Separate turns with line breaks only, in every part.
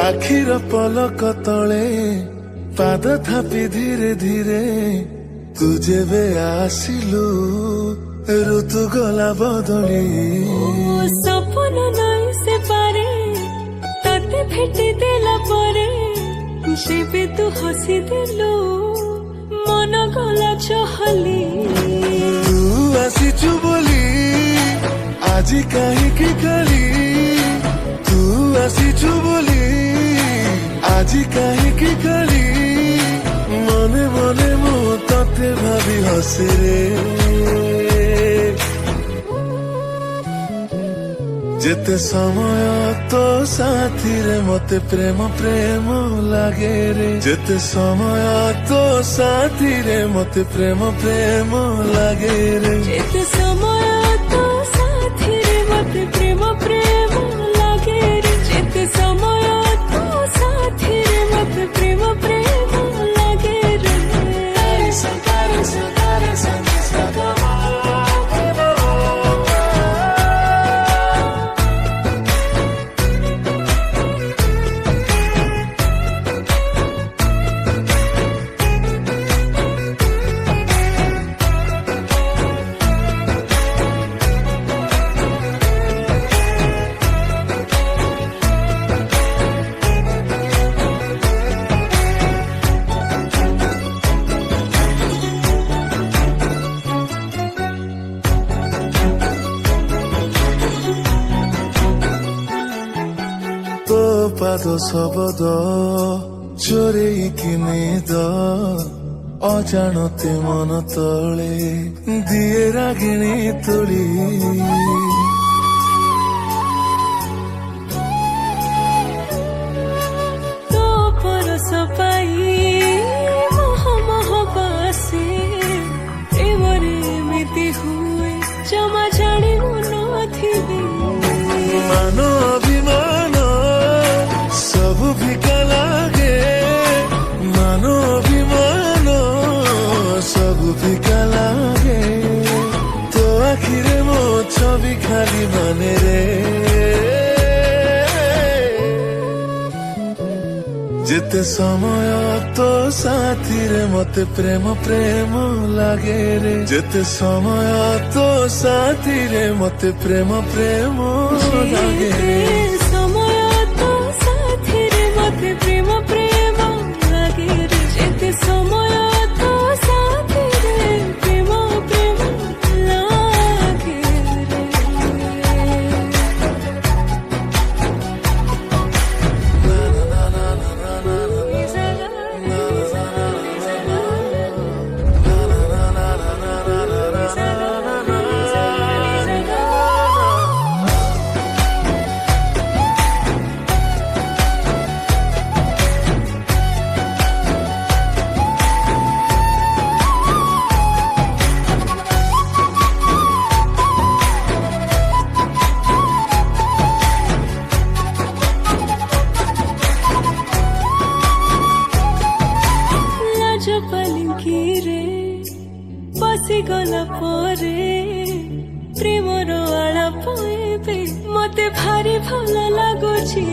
आखिर पलक तले पाद थापी धीरे धीरे तू जेबे आसिलु ऋतु गला बदली
सपन नाई से पारे तते भेटी देला परे जेबे तू हसी देलु मन गला चहली
तू आसीचु बोली आजी काहीकि खाली तू आसीचु बोली आजी काहीकि खाली मने मने मु तते भाबी हसे रे जेते समय तो साथी रे मते प्रेम प्रेम लागे रे जेते समय तो साथी रे मते प्रेम प्रेम लागे रे
जेते समय तो साथी रे मते प्रेम प्रेम लागे रे जेते समय तो साथी रे मते प्रेम प्रेम लागे रे संतारे संतारे संतारे
पाद शब्द चोरेइकी निद अजाणते मन तले दिए रागिणी तोड़ी
तो परस पाई मोह मोह बासे प्रेमरे एमिति हुए जमा जानी नथिबी
मानो अभिमान सब फिका लागे मानो अभिमान सब फिका लागे तो आखिरे मो छवि खाली माने रे जेते समय तो साथी रे मते प्रेम प्रेम लागे रे जेते समय तो साथी रे मते प्रेम प्रेम लागे रे
समय तो साथी रे मते प्रेम प्रेम लागे रे जेते समय तो साथी रे प्रेम प्रेम लागे रे गला परे प्रेमर आलाप एबे मते भारी भल लागुची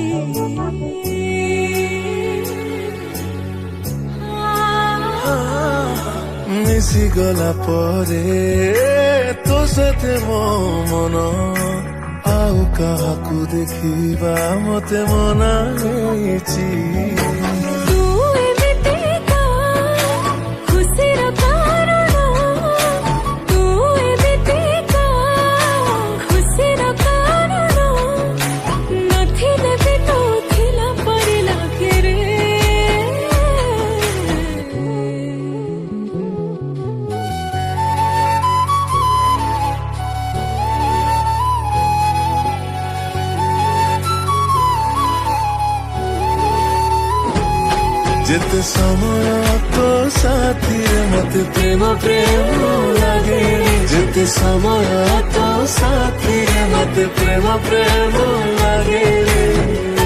मिसी गला परे तो साथे मो मन आउ काहाकु देखिबा मते मना हेछि जेते समय तो साथी रे मते प्रेम प्रेम लागे जेते समय तो साथी रे मते प्रेम प्रेम लागे